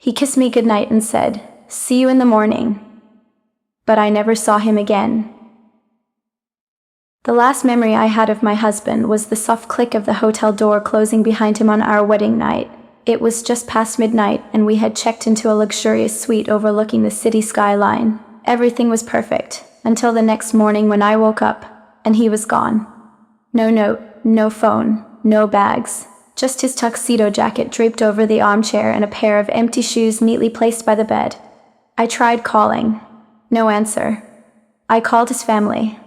He kissed me goodnight and said, "See you in the morning." But I never saw him again. The last memory I had of my husband was the soft click of the hotel door closing behind him on our wedding night. It was just past midnight, and we had checked into a luxurious suite overlooking the city skyline. Everything was perfect, until the next morning when I woke up, and he was gone. No note, no phone, no bags. Just his tuxedo jacket draped over the armchair and a pair of empty shoes neatly placed by the bed. I tried calling. No answer. I called his family.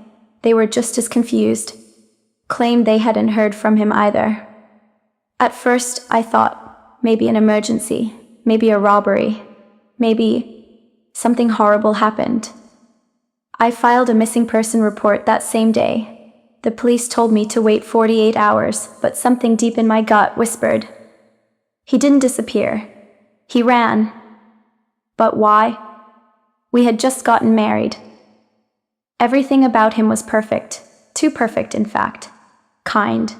They were just as confused. Claimed they hadn't heard from him either. At first, I thought, maybe an emergency, maybe a robbery, maybe something horrible happened. I filed a missing person report that same day. The police told me to wait 48 hours, but something deep in my gut whispered, he didn't disappear. He ran. But why? We had just gotten married. Everything about him was perfect. Too perfect, in fact. Kind,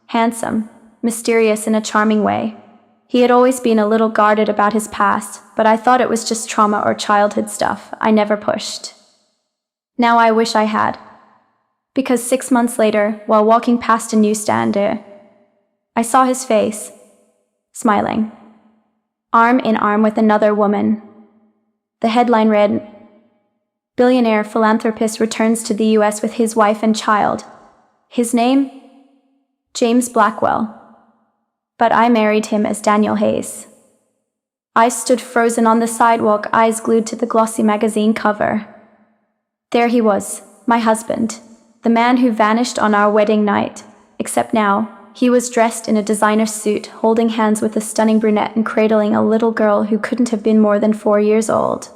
handsome, mysterious in a charming way. He had always been a little guarded about his past, but I thought it was just trauma or childhood stuff I never pushed. Now I wish I had. Because 6 months later, while walking past a newsstand, I saw his face, smiling, arm in arm with another woman. The headline read, "Billionaire philanthropist returns to the US with his wife and child." His name? James Blackwell. But I married him as Daniel Hayes. I stood frozen on the sidewalk, eyes glued to the glossy magazine cover. There he was, my husband, the man who vanished on our wedding night, except now, he was dressed in a designer suit, holding hands with a stunning brunette and cradling a little girl who couldn't have been more than 4 years old.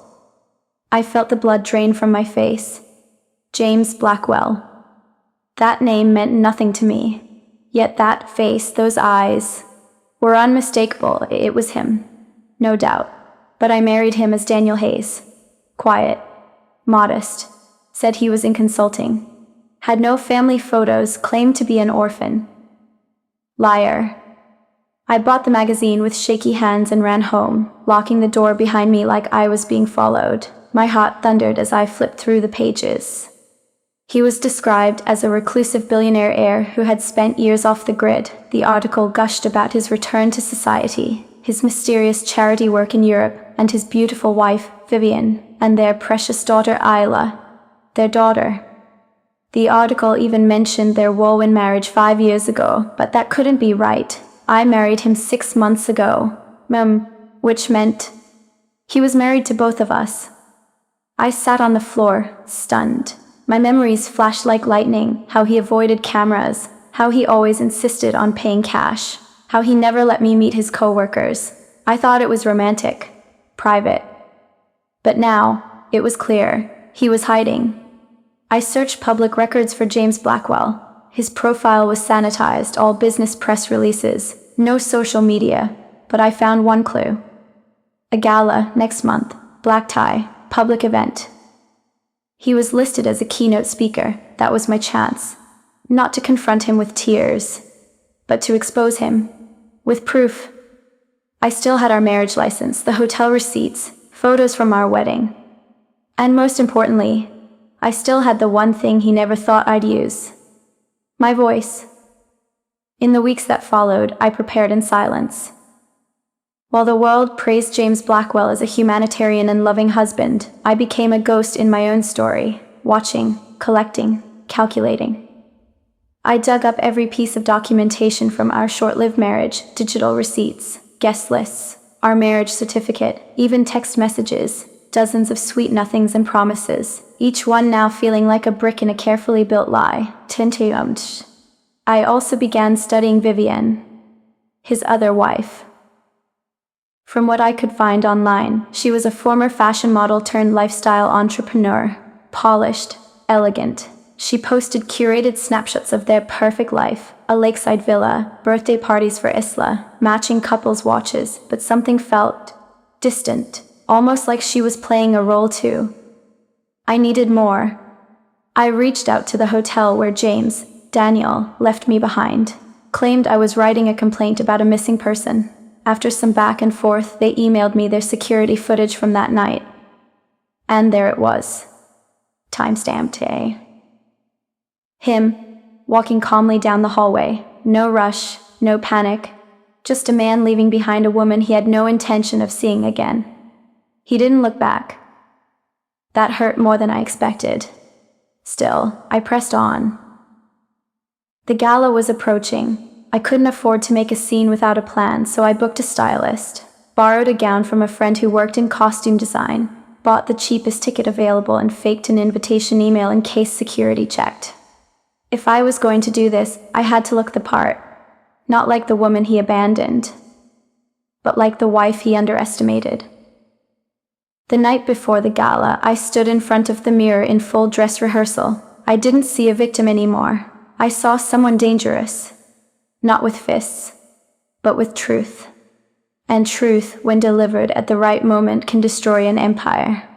I felt the blood drain from my face. James Blackwell. That name meant nothing to me. Yet that face, those eyes, were unmistakable. It was him. No doubt. But I married him as Daniel Hayes. Quiet. Modest. Said he was in consulting. Had no family photos, claimed to be an orphan. Liar. I bought the magazine with shaky hands and ran home, locking the door behind me like I was being followed. My heart thundered as I flipped through the pages. He was described as a reclusive billionaire heir who had spent years off the grid. The article gushed about his return to society, his mysterious charity work in Europe, and his beautiful wife, Vivian, and their precious daughter, Isla. Their daughter. The article even mentioned their whirlwind marriage 5 years ago, but that couldn't be right. I married him 6 months ago, which meant he was married to both of us. I sat on the floor, stunned. My memories flashed like lightning, how he avoided cameras, how he always insisted on paying cash, how he never let me meet his coworkers. I thought it was romantic, private. But now, it was clear, he was hiding. I searched public records for James Blackwell. His profile was sanitized, all business press releases, no social media, but I found one clue. A gala next month, black tie, public event. He was listed as a keynote speaker. That was my chance. Not to confront him with tears, but to expose him. With proof. I still had our marriage license, the hotel receipts, photos from our wedding. And most importantly, I still had the one thing he never thought I'd use. My voice. In the weeks that followed, I prepared in silence. While the world praised James Blackwell as a humanitarian and loving husband, I became a ghost in my own story, watching, collecting, calculating. I dug up every piece of documentation from our short-lived marriage, digital receipts, guest lists, our marriage certificate, even text messages, dozens of sweet nothings and promises, each one now feeling like a brick in a carefully built lie. I also began studying Vivian, his other wife. From what I could find online, she was a former fashion model turned lifestyle entrepreneur. Polished, elegant. She posted curated snapshots of their perfect life, a lakeside villa, birthday parties for Isla, matching couples' watches, but something felt distant, almost like she was playing a role too. I needed more. I reached out to the hotel where Daniel, left me behind. Claimed I was writing a complaint about a missing person. After some back and forth, they emailed me their security footage from that night. And there it was. Timestamped, eh? Him, walking calmly down the hallway. No rush, no panic. Just a man leaving behind a woman he had no intention of seeing again. He didn't look back. That hurt more than I expected. Still, I pressed on. The gala was approaching. I couldn't afford to make a scene without a plan, so I booked a stylist, borrowed a gown from a friend who worked in costume design, bought the cheapest ticket available, and faked an invitation email in case security checked. If I was going to do this, I had to look the part. Not like the woman he abandoned, but like the wife he underestimated. The night before the gala, I stood in front of the mirror in full dress rehearsal. I didn't see a victim anymore. I saw someone dangerous. Not with fists, but with truth. And truth, when delivered at the right moment, can destroy an empire.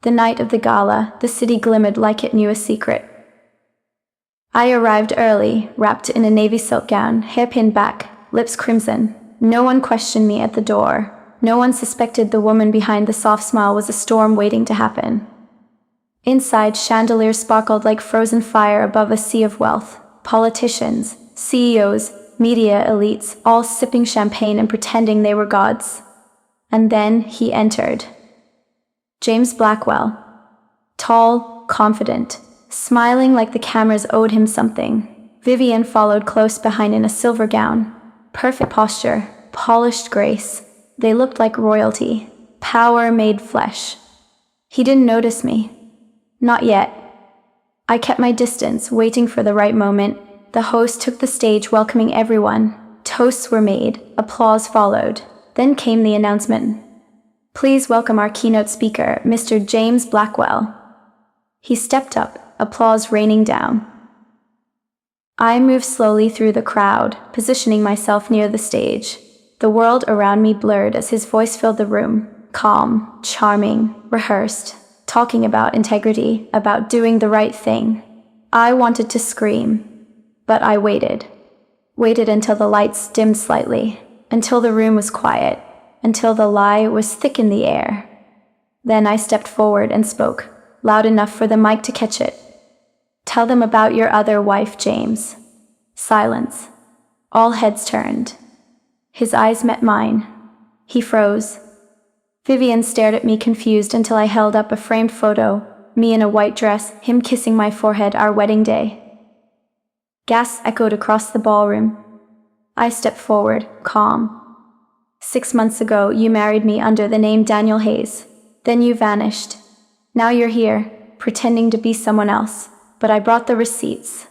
The night of the gala, the city glimmered like it knew a secret. I arrived early, wrapped in a navy silk gown, hair pinned back, lips crimson. No one questioned me at the door. No one suspected the woman behind the soft smile was a storm waiting to happen. Inside, chandeliers sparkled like frozen fire above a sea of wealth. Politicians, CEOs, media elites, all sipping champagne and pretending they were gods. And then he entered. James Blackwell. Tall, confident, smiling like the cameras owed him something. Vivian followed close behind in a silver gown. Perfect posture, polished grace. They looked like royalty. Power made flesh. He didn't notice me. Not yet. I kept my distance, waiting for the right moment. The host took the stage, welcoming everyone. Toasts were made, applause followed. Then came the announcement. Please welcome our keynote speaker, Mr. James Blackwell. He stepped up, applause raining down. I moved slowly through the crowd, positioning myself near the stage. The world around me blurred as his voice filled the room. Calm, charming, rehearsed, talking about integrity, about doing the right thing. I wanted to scream. But I waited. Waited until the lights dimmed slightly, until the room was quiet, until the lie was thick in the air. Then I stepped forward and spoke, loud enough for the mic to catch it. Tell them about your other wife, James. Silence. All heads turned. His eyes met mine. He froze. Vivian stared at me confused until I held up a framed photo, me in a white dress, him kissing my forehead, our wedding day. Gasps echoed across the ballroom. I stepped forward, calm. 6 months ago, you married me under the name Daniel Hayes. Then you vanished. Now you're here, pretending to be someone else. But I brought the receipts.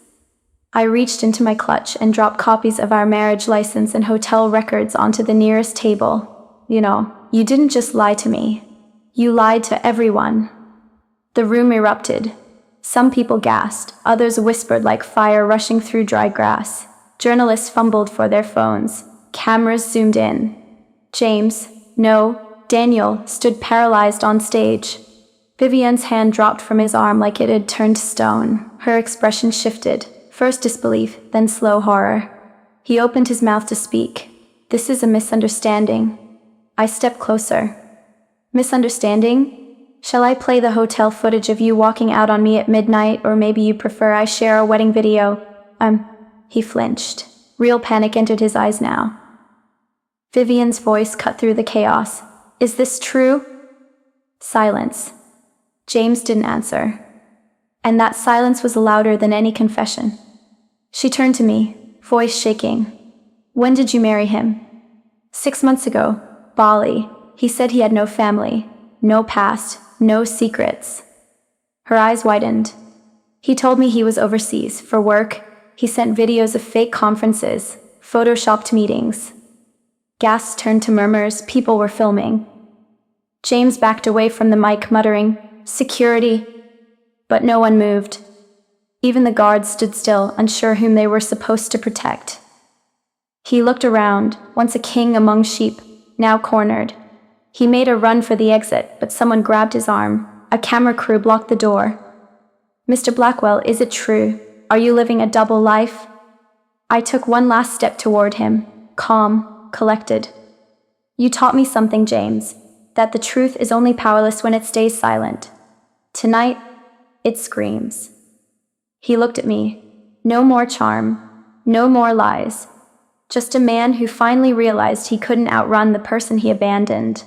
I reached into my clutch and dropped copies of our marriage license and hotel records onto the nearest table. You didn't just lie to me. You lied to everyone. The room erupted. Some people gasped, others whispered like fire rushing through dry grass. Journalists fumbled for their phones. Cameras zoomed in. James, no, Daniel, stood paralyzed on stage. Vivian's hand dropped from his arm like it had turned to stone. Her expression shifted, first disbelief, then slow horror. He opened his mouth to speak. This is a misunderstanding. I stepped closer. Misunderstanding? Shall I play the hotel footage of you walking out on me at midnight, or maybe you prefer I share a wedding video? He flinched. Real panic entered his eyes now. Vivian's voice cut through the chaos. Is this true? Silence. James didn't answer. And that silence was louder than any confession. She turned to me, voice shaking. When did you marry him? 6 months ago. Bali. He said he had no family, no past, no secrets. Her eyes widened. He told me he was overseas for work. He sent videos of fake conferences, photoshopped meetings. Gasps turned to murmurs. People were filming. James backed away from the mic, muttering, "Security." But no one moved. Even the guards stood still, unsure whom they were supposed to protect. He looked around, once a king among sheep, now cornered. He made a run for the exit, but someone grabbed his arm. A camera crew blocked the door. "Mr. Blackwell, is it true? Are you living a double life?" I took one last step toward him, calm, collected. You taught me something, James, that the truth is only powerless when it stays silent. Tonight, it screams. He looked at me. No more charm, no more lies. Just a man who finally realized he couldn't outrun the person he abandoned.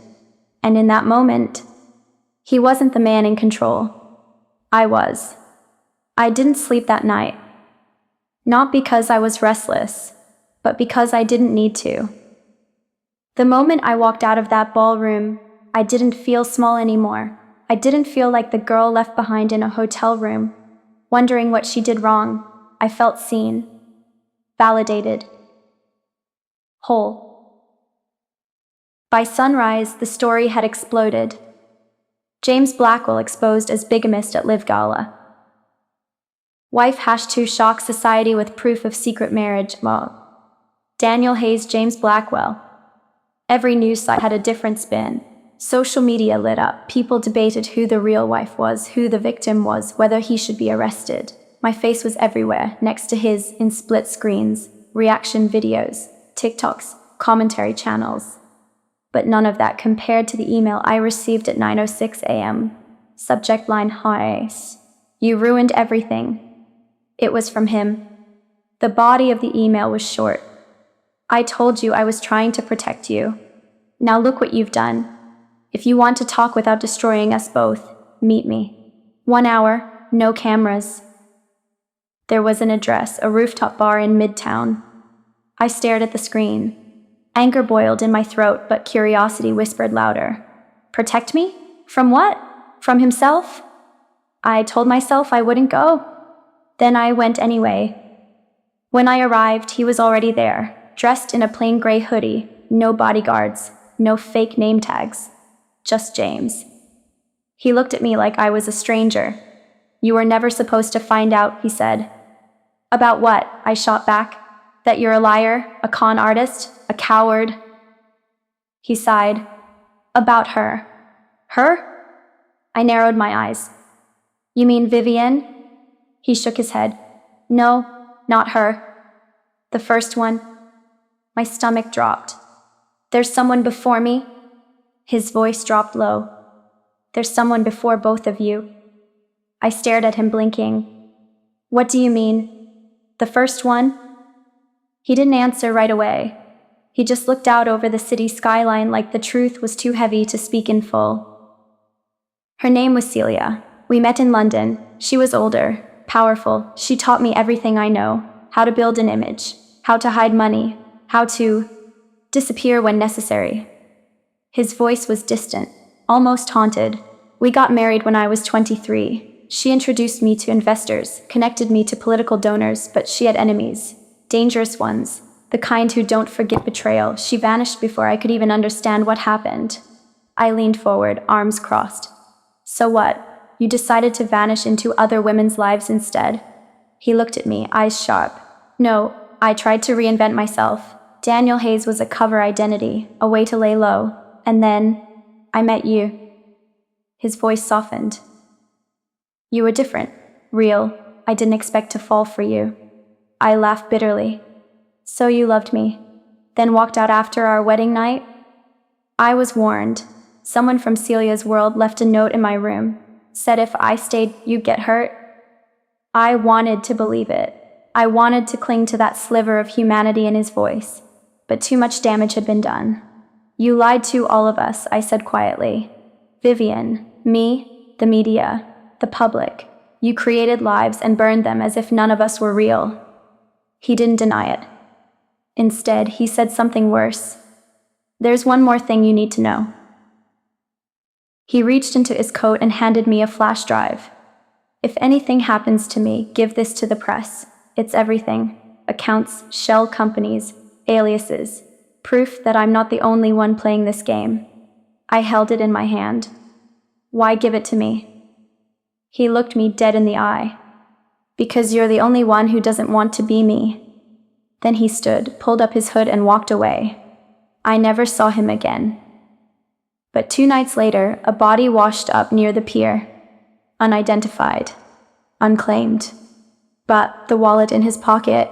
And in that moment, he wasn't the man in control. I was. I didn't sleep that night. Not because I was restless, but because I didn't need to. The moment I walked out of that ballroom, I didn't feel small anymore. I didn't feel like the girl left behind in a hotel room, wondering what she did wrong. I felt seen, validated, whole. By sunrise, the story had exploded. James Blackwell exposed as bigamist at Live Gala. Wife #2 shocks society with proof of secret marriage. Daniel Hayes, James Blackwell. Every news site had a different spin. Social media lit up. People debated who the real wife was, who the victim was, whether he should be arrested. My face was everywhere, next to his, in split screens, reaction videos, TikToks, commentary channels. But none of that compared to the email I received at 9:06 a.m. Subject line: Hi. You ruined everything. It was from him. The body of the email was short. I told you I was trying to protect you. Now look what you've done. If you want to talk without destroying us both, meet me. 1 hour, no cameras. There was an address, a rooftop bar in Midtown. I stared at the screen. Anger boiled in my throat, but curiosity whispered louder. Protect me? From what? From himself? I told myself I wouldn't go. Then I went anyway. When I arrived, he was already there, dressed in a plain gray hoodie, no bodyguards, no fake name tags, just James. He looked at me like I was a stranger. You were never supposed to find out, he said. About what? I shot back. That you're a liar, a con artist, a coward. He sighed. About her. Her? I narrowed my eyes. You mean Vivienne? He shook his head. No, not her. The first one. My stomach dropped. There's someone before me? His voice dropped low. There's someone before both of you. I stared at him, blinking. What do you mean? The first one? He didn't answer right away. He just looked out over the city skyline like the truth was too heavy to speak in full. Her name was Celia. We met in London. She was older, powerful. She taught me everything I know. How to build an image, how to hide money, how to disappear when necessary. His voice was distant, almost haunted. We got married when I was 23. She introduced me to investors, connected me to political donors, but she had enemies. Dangerous ones, the kind who don't forget betrayal. She vanished before I could even understand what happened. I leaned forward, arms crossed. So what? You decided to vanish into other women's lives instead? He looked at me, eyes sharp. No, I tried to reinvent myself. Daniel Hayes was a cover identity, a way to lay low. And then, I met you. His voice softened. You were different, real. I didn't expect to fall for you. I laughed bitterly. So you loved me, then walked out after our wedding night? I was warned. Someone from Celia's world left a note in my room. Said if I stayed, you'd get hurt. I wanted to believe it. I wanted to cling to that sliver of humanity in his voice. But too much damage had been done. You lied to all of us, I said quietly. Vivienne, me, the media, the public. You created lives and burned them as if none of us were real. He didn't deny it. Instead, he said something worse. There's one more thing you need to know. He reached into his coat and handed me a flash drive. If anything happens to me, give this to the press. It's everything. Accounts, shell companies, aliases. Proof that I'm not the only one playing this game. I held it in my hand. Why give it to me? He looked me dead in the eye. Because you're the only one who doesn't want to be me. Then he stood, pulled up his hood and walked away. I never saw him again. But 2 nights later, a body washed up near the pier. Unidentified. Unclaimed. But the wallet in his pocket,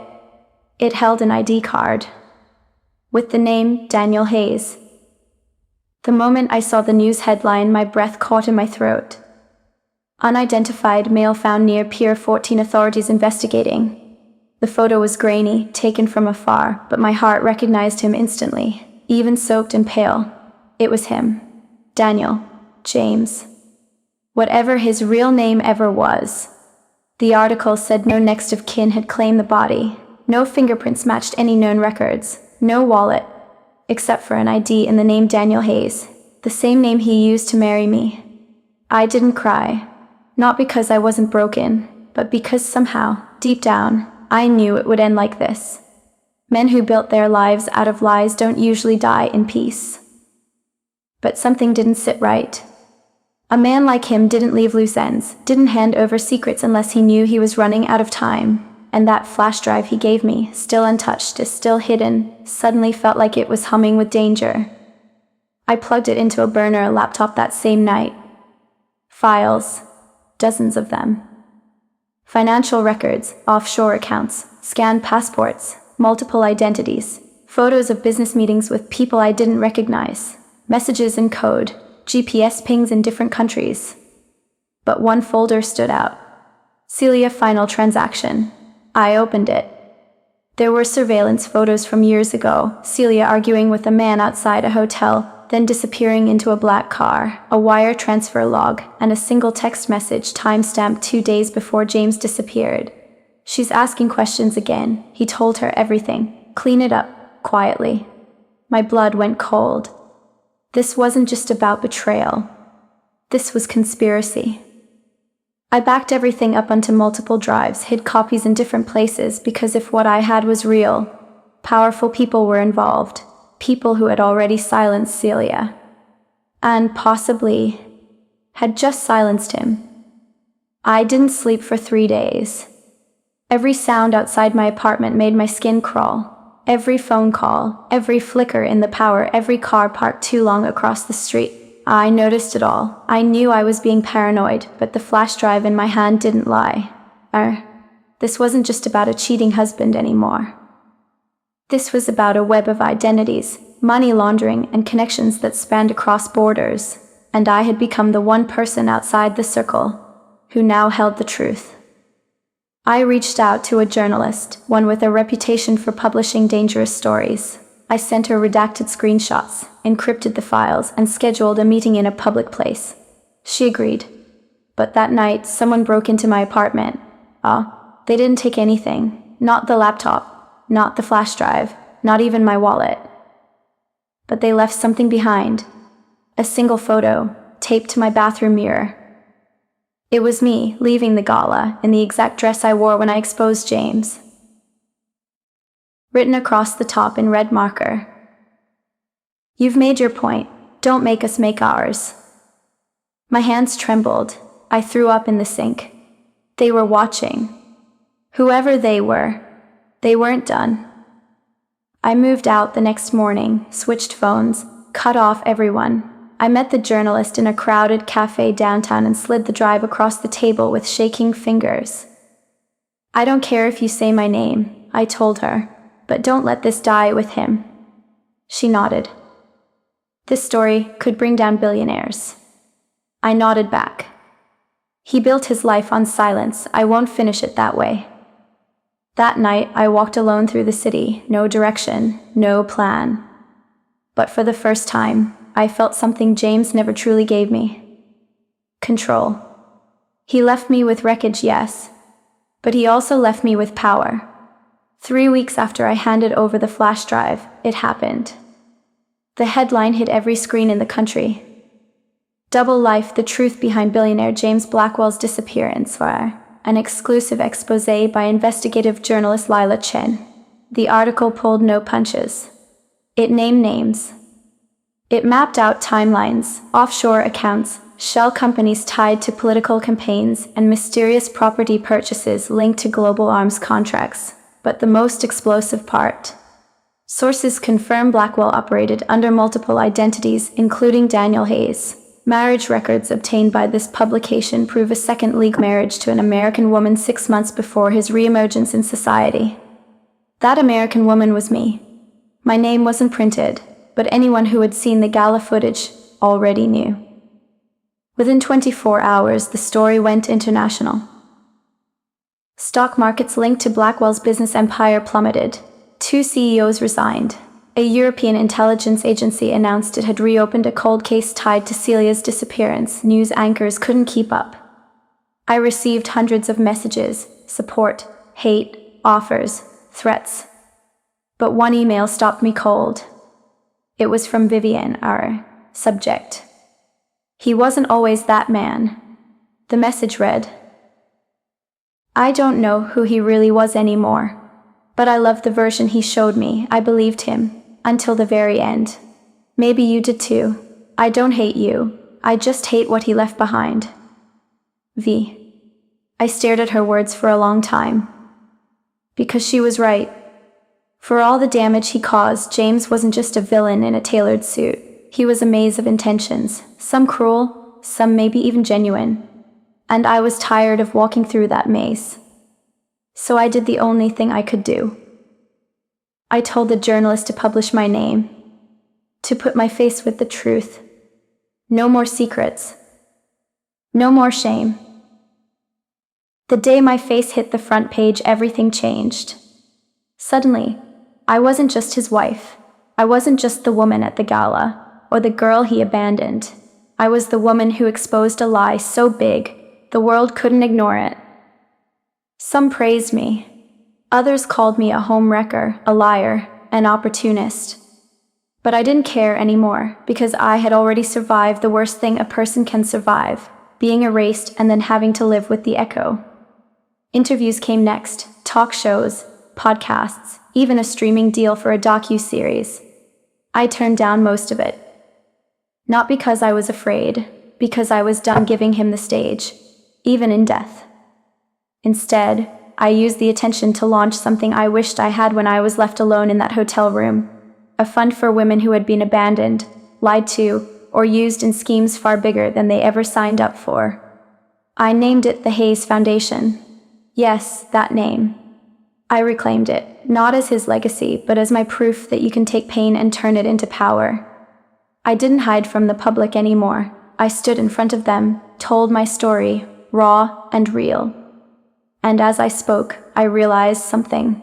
it held an ID card. With the name Daniel Hayes. The moment I saw the news headline, my breath caught in my throat. Unidentified male found near Pier 14, authorities investigating. The photo was grainy, taken from afar, but my heart recognized him instantly, even soaked and pale. It was him. Daniel James. Whatever his real name ever was. The article said no next of kin had claimed the body. No fingerprints matched any known records. No wallet, except for an ID in the name Daniel Hayes, the same name he used to marry me. I didn't cry. Not because I wasn't broken, but because somehow, deep down, I knew it would end like this. Men who built their lives out of lies don't usually die in peace. But something didn't sit right. A man like him didn't leave loose ends, didn't hand over secrets unless he knew he was running out of time. And that flash drive he gave me, still untouched, still hidden, suddenly felt like it was humming with danger. I plugged it into a burner laptop that same night. Files. Dozens of them. Financial records, offshore accounts, scanned passports, multiple identities, photos of business meetings with people I didn't recognize, messages in code, GPS pings in different countries. But one folder stood out. Celia final transaction. I opened it. There were surveillance photos from years ago, Celia arguing with a man outside a hotel, then disappearing into a black car, a wire transfer log, and a single text message time-stamped 2 days before James disappeared. She's asking questions again. He told her everything. Clean it up, quietly. My blood went cold. This wasn't just about betrayal. This was conspiracy. I backed everything up onto multiple drives, hid copies in different places, because if what I had was real, powerful people were involved. People who had already silenced Celia. And possibly had just silenced him. I didn't sleep for 3 days. Every sound outside my apartment made my skin crawl. Every phone call, every flicker in the power, every car parked too long across the street. I noticed it all. I knew I was being paranoid, but the flash drive in my hand didn't lie. This wasn't just about a cheating husband anymore. This was about a web of identities, money laundering, and connections that spanned across borders, and I had become the one person outside the circle who now held the truth. I reached out to a journalist, one with a reputation for publishing dangerous stories. I sent her redacted screenshots, encrypted the files, and scheduled a meeting in a public place. She agreed. But that night, someone broke into my apartment. They didn't take anything. Not the laptop. Not the flash drive, not even my wallet. But they left something behind. A single photo, taped to my bathroom mirror. It was me, leaving the gala, in the exact dress I wore when I exposed James. Written across the top in red marker. You've made your point, don't make us make ours. My hands trembled, I threw up in the sink. They were watching. Whoever they were. They weren't done. I moved out the next morning, switched phones, cut off everyone. I met the journalist in a crowded cafe downtown and slid the drive across the table with shaking fingers. I don't care if you say my name, I told her, but don't let this die with him. She nodded. This story could bring down billionaires. I nodded back. He built his life on silence. I won't finish it that way. That night, I walked alone through the city, no direction, no plan. But for the first time, I felt something James never truly gave me. Control. He left me with wreckage, yes, but he also left me with power. 3 weeks after I handed over the flash drive, it happened. The headline hit every screen in the country. Double Life, the truth behind billionaire James Blackwell's disappearance, an exclusive exposé by investigative journalist Lila Chen. The article pulled no punches. It named names. It mapped out timelines, offshore accounts, shell companies tied to political campaigns, and mysterious property purchases linked to global arms contracts. But the most explosive part. Sources confirm Blackwell operated under multiple identities, including Daniel Hayes. Marriage records obtained by this publication prove a second legal marriage to an American woman 6 months before his reemergence in society. That American woman was me. My name wasn't printed. but anyone who had seen the gala footage already knew. Within 24 hours, the story went international. Stock markets linked to Blackwell's business empire plummeted. 2 CEOs resigned. A European intelligence agency announced it had reopened a cold case tied to Celia's disappearance. News anchors couldn't keep up. I received hundreds of messages, support, hate, offers, threats. But one email stopped me cold. It was from Vivian, our subject. He wasn't always that man. The message read, "I don't know who he really was anymore, but I loved the version he showed me. I believed him, until the very end. Maybe you did too. I don't hate you. I just hate what he left behind. V." I stared at her words for a long time. Because she was right. For all the damage he caused, James wasn't just a villain in a tailored suit. He was a maze of intentions, some cruel, some maybe even genuine. And I was tired of walking through that maze. So I did the only thing I could do. I told the journalist to publish my name, to put my face with the truth. No more secrets. No more shame. The day my face hit the front page, everything changed. Suddenly, I wasn't just his wife. I wasn't just the woman at the gala, or the girl he abandoned. I was the woman who exposed a lie so big, the world couldn't ignore it. Some praised me. Others called me a homewrecker, a liar, an opportunist. But I didn't care anymore, because I had already survived the worst thing a person can survive, being erased and then having to live with the echo. Interviews came next, talk shows, podcasts, even a streaming deal for a docu-series. I turned down most of it. Not because I was afraid, because I was done giving him the stage, even in death. Instead, I used the attention to launch something I wished I had when I was left alone in that hotel room. A fund for women who had been abandoned, lied to, or used in schemes far bigger than they ever signed up for. I named it the Hayes Foundation. Yes, that name. I reclaimed it, not as his legacy, but as my proof that you can take pain and turn it into power. I didn't hide from the public anymore. I stood in front of them, told my story, raw and real. And as I spoke, I realized something.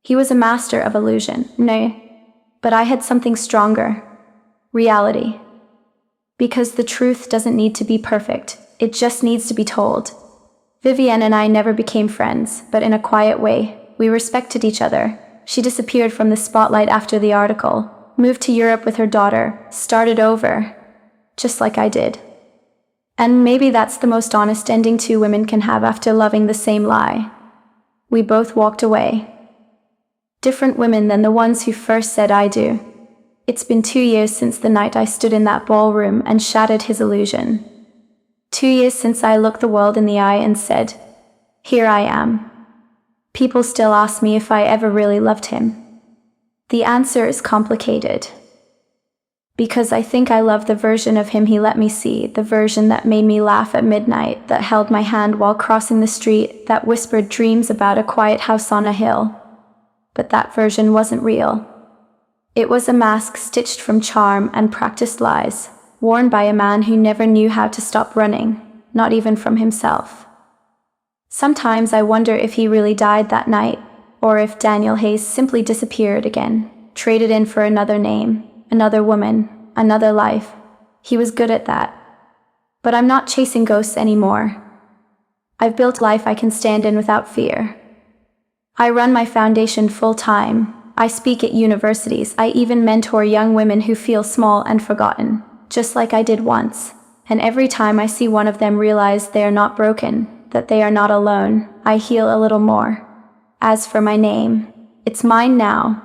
He was a master of illusion, but I had something stronger. Reality. Because the truth doesn't need to be perfect, it just needs to be told. Vivienne and I never became friends, but in a quiet way, we respected each other. She disappeared from the spotlight after the article, moved to Europe with her daughter, started over, just like I did. And maybe that's the most honest ending 2 women can have after loving the same lie. We both walked away. Different women than the ones who first said I do. It's been 2 years since the night I stood in that ballroom and shattered his illusion. 2 years since I looked the world in the eye and said, "Here I am." People still ask me if I ever really loved him. The answer is complicated. Because I think I love the version of him he let me see, the version that made me laugh at midnight, that held my hand while crossing the street, that whispered dreams about a quiet house on a hill. But that version wasn't real. It was a mask stitched from charm and practiced lies, worn by a man who never knew how to stop running, not even from himself. Sometimes I wonder if he really died that night, or if Daniel Hayes simply disappeared again, traded in for another name, another woman, another life. He was good at that. But I'm not chasing ghosts anymore. I've built a life I can stand in without fear. I run my foundation full-time. I speak at universities. I even mentor young women who feel small and forgotten, just like I did once. And every time I see one of them realize they are not broken, that they are not alone, I heal a little more. As for my name, it's mine now.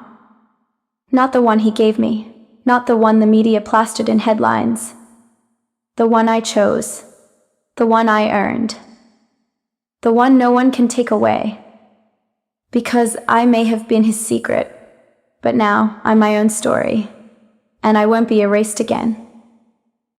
Not the one he gave me. Not the one the media plastered in headlines. The one I chose. The one I earned. The one no one can take away. Because I may have been his secret, but now I'm my own story, and I won't be erased again.